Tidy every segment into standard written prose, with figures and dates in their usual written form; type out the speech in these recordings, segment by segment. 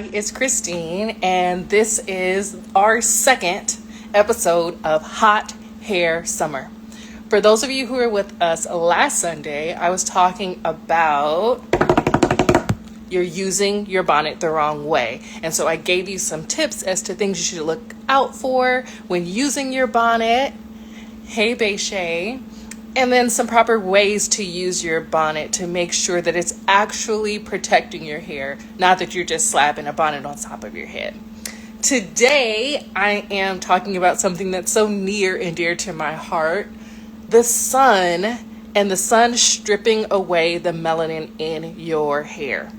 It's Christine, and this is our second episode of Hot Hair Summer. For those of you who were with us last Sunday, I was talking about you're using your bonnet the wrong way. And so I gave you some tips as to things you should look out for when using your bonnet. Hey, Beishay. And then some proper ways to use your bonnet to make sure that it's actually protecting your hair, not that you're just slapping a bonnet on top of your head. Today, I am talking about something that's so near and dear to my heart, the sun, and the sun stripping away the melanin in your hair.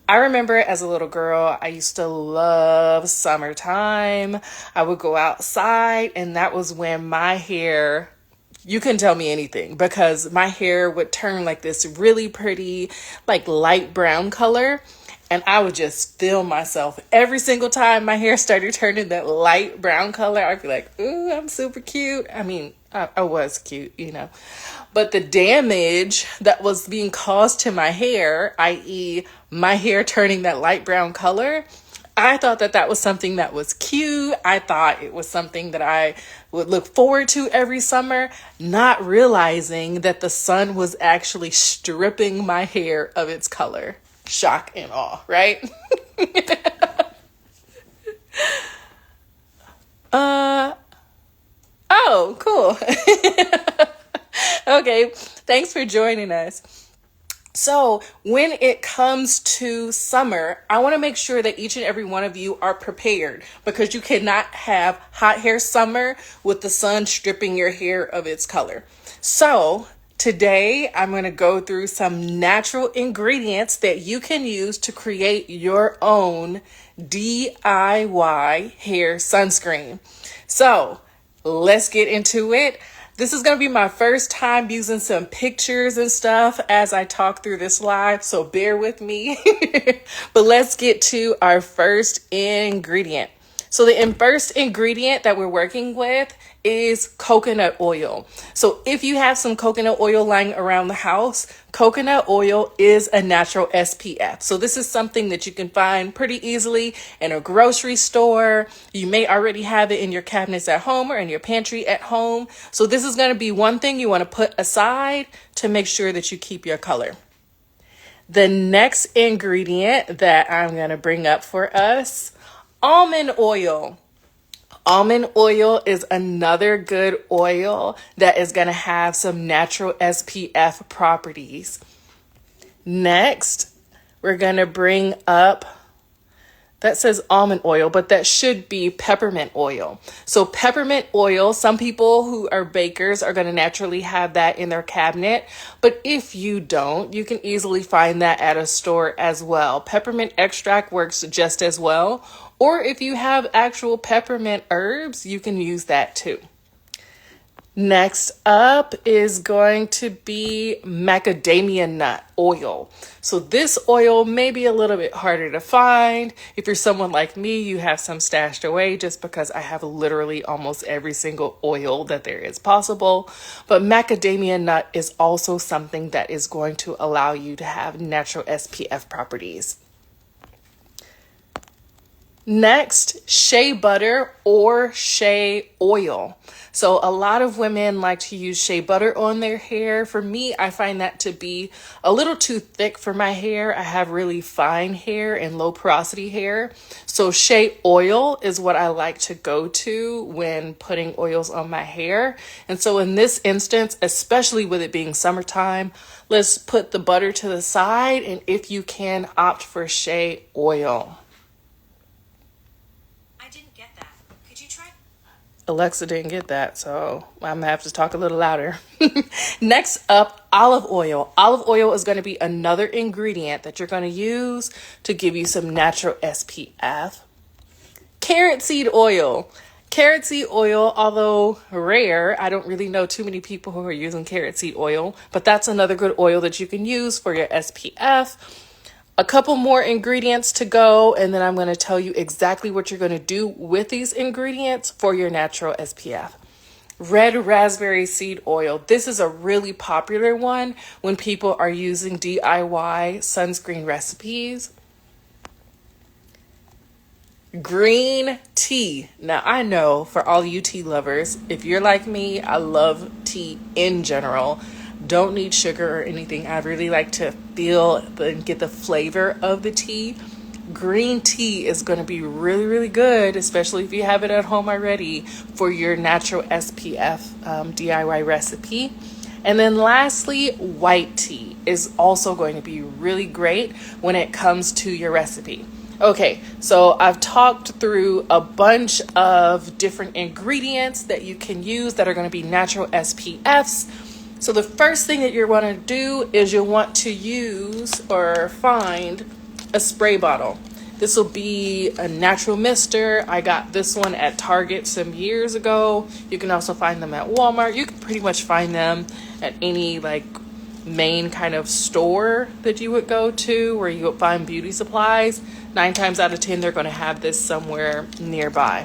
I remember as a little girl, I used to love summertime. I would go outside, and that was when my hair, you couldn't tell me anything, because my hair would turn like this really pretty, like light brown color. And I would just feel myself every single time my hair started turning that light brown color. I'd be like, ooh, I'm super cute. I mean, I was cute, you know. But the damage that was being caused to my hair, i.e. my hair turning that light brown color, I thought that that was something that was cute. I thought it was something that I would look forward to every summer, not realizing that the sun was actually stripping my hair of its color. Shock and awe, right? Oh, cool. Okay, thanks for joining us. So when it comes to summer, I want to make sure that each and every one of you are prepared, because you cannot have hot hair summer with the sun stripping your hair of its color. So today I'm going to go through some natural ingredients that you can use to create your own DIY hair sunscreen. So let's get into it. This is going to be my first time using some pictures and stuff as I talk through this live, so bear with me. But let's get to our first ingredient. So the first ingredient that we're working with is coconut oil. So if you have some coconut oil lying around the house, coconut oil is a natural SPF. So this is something that you can find pretty easily in a grocery store. You may already have it in your cabinets at home or in your pantry at home. So this is going to be one thing you want to put aside to make sure that you keep your color. The next ingredient that I'm going to bring up for us, almond oil. Almond oil is another good oil that is going to have some natural SPF properties. Next, we're going to bring up, that says almond oil, but that should be peppermint oil. So peppermint oil, some people who are bakers are going to naturally have that in their cabinet. But if you don't, you can easily find that at a store as well. Peppermint extract works just as well. Or if you have actual peppermint herbs, you can use that too. Next up is going to be macadamia nut oil. So this oil may be a little bit harder to find. If you're someone like me, you have some stashed away, just because I have literally almost every single oil that there is possible. But macadamia nut is also something that is going to allow you to have natural SPF properties. Next, shea butter or shea oil. So a lot of women like to use shea butter on their hair. For me, I find that to be a little too thick for my hair. I have really fine hair and low porosity hair. So shea oil is what I like to go to when putting oils on my hair. And so in this instance, especially with it being summertime, let's put the butter to the side, and if you can, opt for shea oil. Alexa didn't get that, so I'm gonna have to talk a little louder. Next up, olive oil. Olive oil is going to be another ingredient that you're going to use to give you some natural SPF. Carrot seed oil. Carrot seed oil, although rare, I don't really know too many people who are using carrot seed oil, but that's another good oil that you can use for your SPF. A couple more ingredients to go, and then I'm going to tell you exactly what you're going to do with these ingredients for your natural SPF. Red raspberry seed oil. This is a really popular one when people are using DIY sunscreen recipes. Green tea. Now, I know for all you tea lovers, if you're like me, I love tea in general. Don't need sugar or anything. I really like to feel and get the flavor of the tea. Green tea is going to be really, really good, especially if you have it at home already, for your natural SPF DIY recipe. And then lastly, white tea is also going to be really great when it comes to your recipe. Okay, so I've talked through a bunch of different ingredients that you can use that are going to be natural SPFs. So the first thing that you're going to do is you'll want to use or find a spray bottle. This will be a natural mister. I got this one at Target some years ago. You can also find them at Walmart. You can pretty much find them at any like main kind of store that you would go to where you would find beauty supplies. 9 times out of 10, they're going to have this somewhere nearby.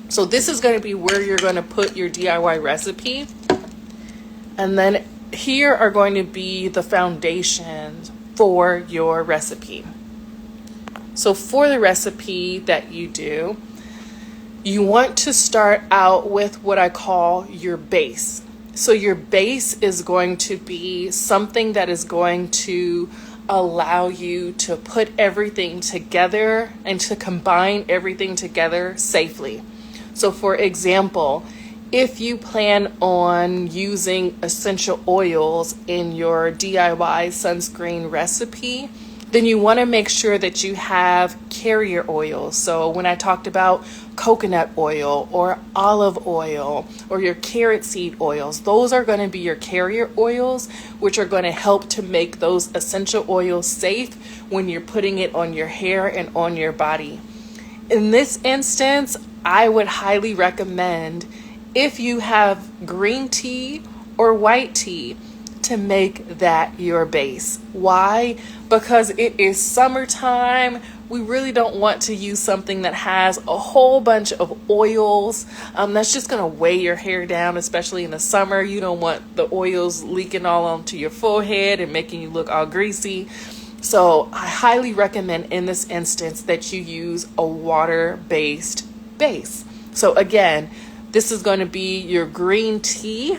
So this is going to be where you're going to put your DIY recipe. And then here are going to be the foundations for your recipe. So for the recipe that you do, you want to start out with what I call your base. So your base is going to be something that is going to allow you to put everything together and to combine everything together safely. So for example, if you plan on using essential oils in your DIY sunscreen recipe, then you want to make sure that you have carrier oils. So when I talked about coconut oil or olive oil or your carrot seed oils, those are going to be your carrier oils, which are going to help to make those essential oils safe when you're putting it on your hair and on your body. In this instance, I would highly recommend, if you have green tea or white tea, to make that your base. Why? Because it is summertime. We really don't want to use something that has a whole bunch of oils. That's just going to weigh your hair down, especially in the summer. You don't want the oils leaking all onto your forehead and making you look all greasy. So I highly recommend in this instance that you use a water-based base. So again, this is going to be your green tea,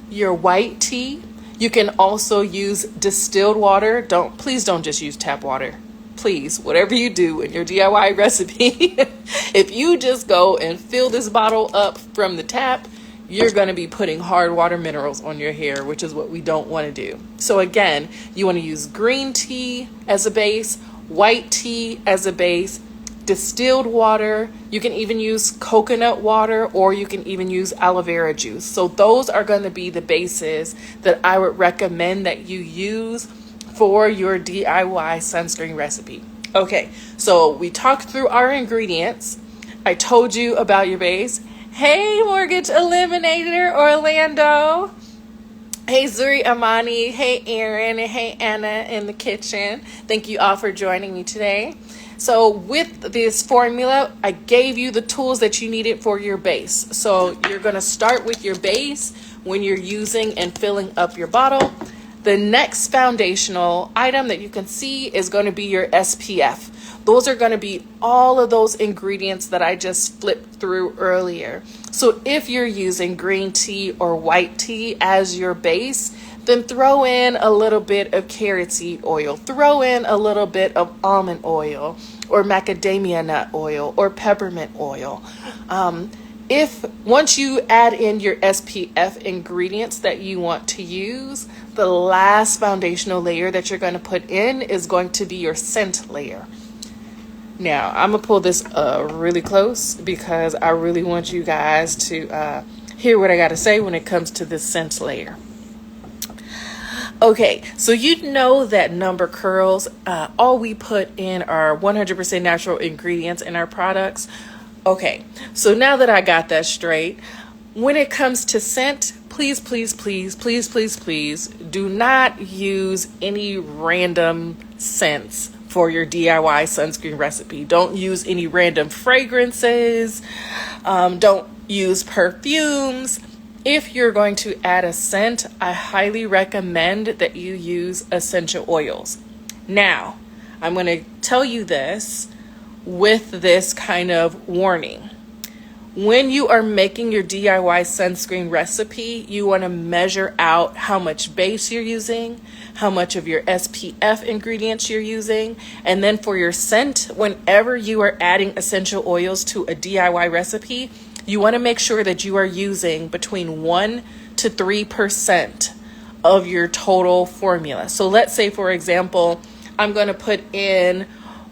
your white tea. You can also use distilled water. Please don't just use tap water. Please, whatever you do in your DIY recipe, if you just go and fill this bottle up from the tap, you're going to be putting hard water minerals on your hair, which is what we don't want to do. So again, you want to use green tea as a base, white tea as a base, distilled water. You can even use coconut water, or you can even use aloe vera juice. So those are going to be the bases that I would recommend that you use for your DIY sunscreen recipe. Okay, so we talked through our ingredients. I told you about your base. Hey, Mortgage Eliminator Orlando. Hey, Zuri Amani. Hey, Aaron. And hey, Anna in the kitchen. Thank you all for joining me today. So with this formula, I gave you the tools that you needed for your base. So you're going to start with your base when you're using and filling up your bottle. The next foundational item that you can see is going to be your SPF. Those are going to be all of those ingredients that I just flipped through earlier. So if you're using green tea or white tea as your base, then throw in a little bit of carrot seed oil, throw in a little bit of almond oil or macadamia nut oil or peppermint oil. If once you add in your SPF ingredients that you want to use, the last foundational layer that you're going to put in is going to be your scent layer. Now, I'm going to pull this really close because I really want you guys to hear what I got to say when it comes to this scent layer. Okay, so you know that number curls, all we put in are 100% natural ingredients in our products. Okay, so now that I got that straight, when it comes to scent, please, please, please, please, please, please do not use any random scents for your DIY sunscreen recipe. Don't use any random fragrances. Don't use perfumes. If you're going to add a scent, I highly recommend that you use essential oils. Now, I'm going to tell you this. with this kind of warning. When you are making your DIY sunscreen recipe, you want to measure out how much base you're using, how much of your SPF ingredients you're using, and then for your scent, whenever you are adding essential oils to a DIY recipe, you want to make sure that you are using between 1 to 3% of your total formula. So let's say, for example, I'm going to put in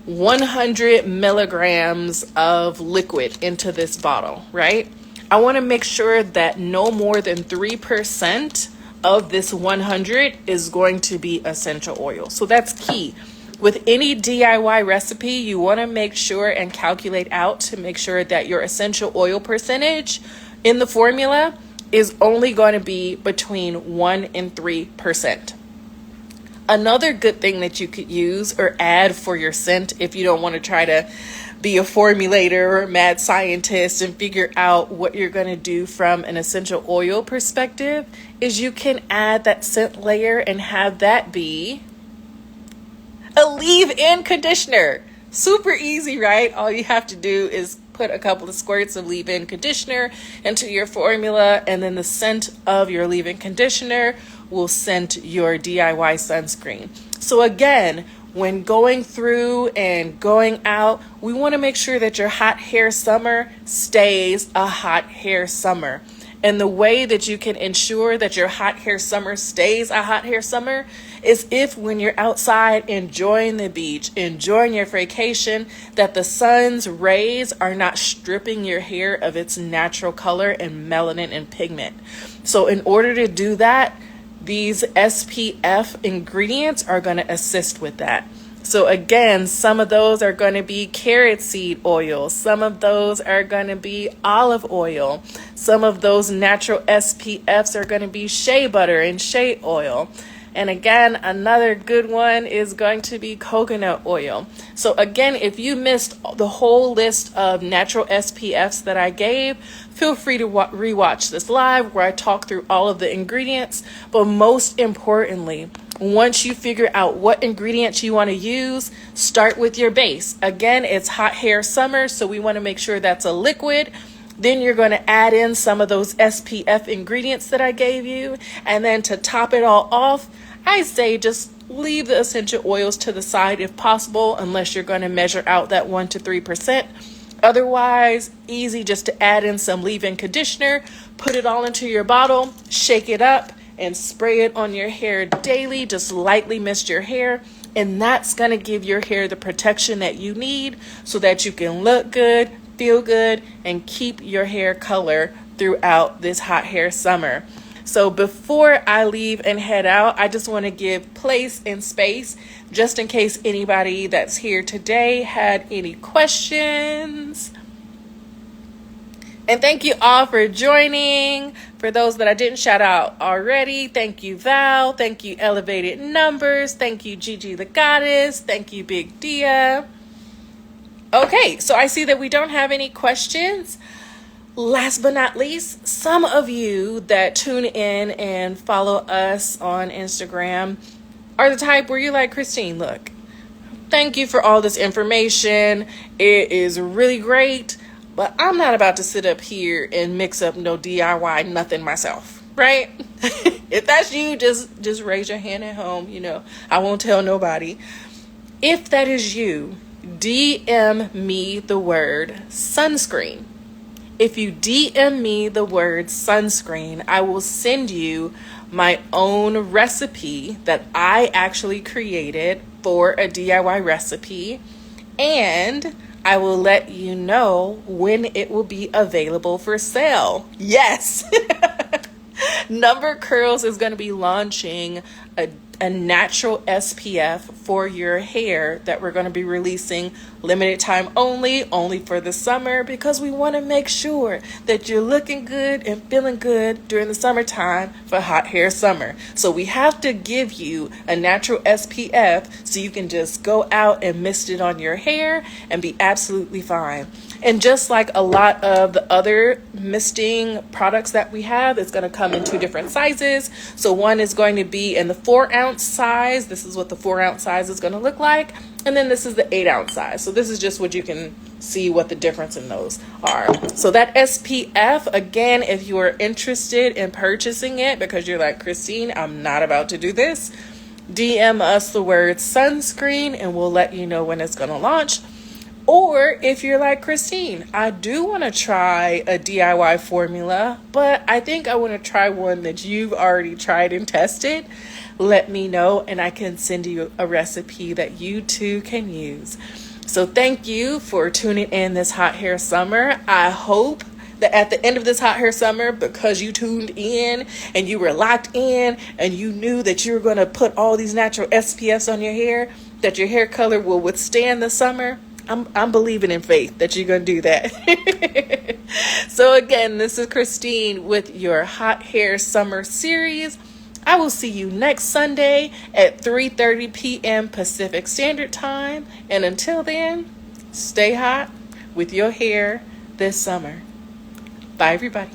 100 milligrams of liquid into this bottle, right? I want to make sure that no more than 3% of this 100 is going to be essential oil. So that's key. With any DIY recipe, you want to make sure and calculate out to make sure that your essential oil percentage in the formula is only going to be between 1 and 3%. Another good thing that you could use or add for your scent, if you don't want to try to be a formulator or a mad scientist and figure out what you're going to do from an essential oil perspective, is you can add that scent layer and have that be a leave-in conditioner. Super easy, right? All you have to do is put a couple of squirts of leave-in conditioner into your formula, and then the scent of your leave-in conditioner will scent your DIY sunscreen. So again, when going through and going out, we want to make sure that your hot hair summer stays a hot hair summer. And the way that you can ensure that your hot hair summer stays a hot hair summer is if when you're outside enjoying the beach, enjoying your vacation, that the sun's rays are not stripping your hair of its natural color and melanin and pigment. So in order to do that, these SPF ingredients are going to assist with that. So again, some of those are going to be carrot seed oil. Some of those are going to be olive oil. Some of those natural SPFs are going to be shea butter and shea oil. And again, another good one is going to be coconut oil. So again, if you missed the whole list of natural SPFs that I gave, feel free to rewatch this live where I talk through all of the ingredients. But most importantly, once you figure out what ingredients you want to use, start with your base. Again, it's hot hair summer, so we want to make sure that's a liquid. Then you're going to add in some of those SPF ingredients that I gave you. And then to top it all off, I say just leave the essential oils to the side if possible, unless you're going to measure out that 1 to 3%. Otherwise, easy just to add in some leave-in conditioner, put it all into your bottle, shake it up, and spray it on your hair daily. Just lightly mist your hair, and that's going to give your hair the protection that you need so that you can look good, feel good, and keep your hair color throughout this hot hair summer. So before I leave and head out, I just want to give place and space just in case anybody that's here today had any questions. And thank you all for joining. For those that I didn't shout out already, thank you, Val. Thank you, Elevated Numbers. Thank you, Gigi the Goddess. Thank you, Big Dia. Okay, so I see that we don't have any questions. Last but not least, some of you that tune in and follow us on Instagram are the type where you're like, Christine, look, thank you for all this information. It is really great, but I'm not about to sit up here and mix up no DIY nothing myself, right? If that's you, just raise your hand at home. You know, I won't tell nobody. If that is you, DM me the word sunscreen. If you DM me the word sunscreen, I will send you my own recipe that I actually created for a DIY recipe, and I will let you know when it will be available for sale. Yes! Number Curls is going to be launching a natural SPF for your hair that we're going to be releasing limited time only for the summer, because we want to make sure that you're looking good and feeling good during the summertime for hot hair summer. So we have to give you a natural SPF so you can just go out and mist it on your hair and be absolutely fine. And just like a lot of the other misting products that we have, it's going to come in 2 different sizes. So one is going to be in the 4-ounce size. This is what the 4-ounce size is going to look like. And then this is the 8-ounce size. So this is just what you can see what the difference in those are. So that SPF, again, if you are interested in purchasing it because you're like, Christine, I'm not about to do this, DM us the word sunscreen and we'll let you know when it's going to launch. Or if you're like, Christine, I do want to try a DIY formula, but I think I want to try one that you've already tried and tested, let me know and I can send you a recipe that you too can use. So thank you for tuning in this hot hair summer. I hope that at the end of this hot hair summer, because you tuned in and you were locked in and you knew that you were going to put all these natural SPFs on your hair, that your hair color will withstand the summer. I'm believing in faith that you're going to do that. So again, this is Christine with your Hot Hair Summer series. I will see you next Sunday at 3:30 p.m. Pacific Standard Time. And until then, stay hot with your hair this summer. Bye, everybody.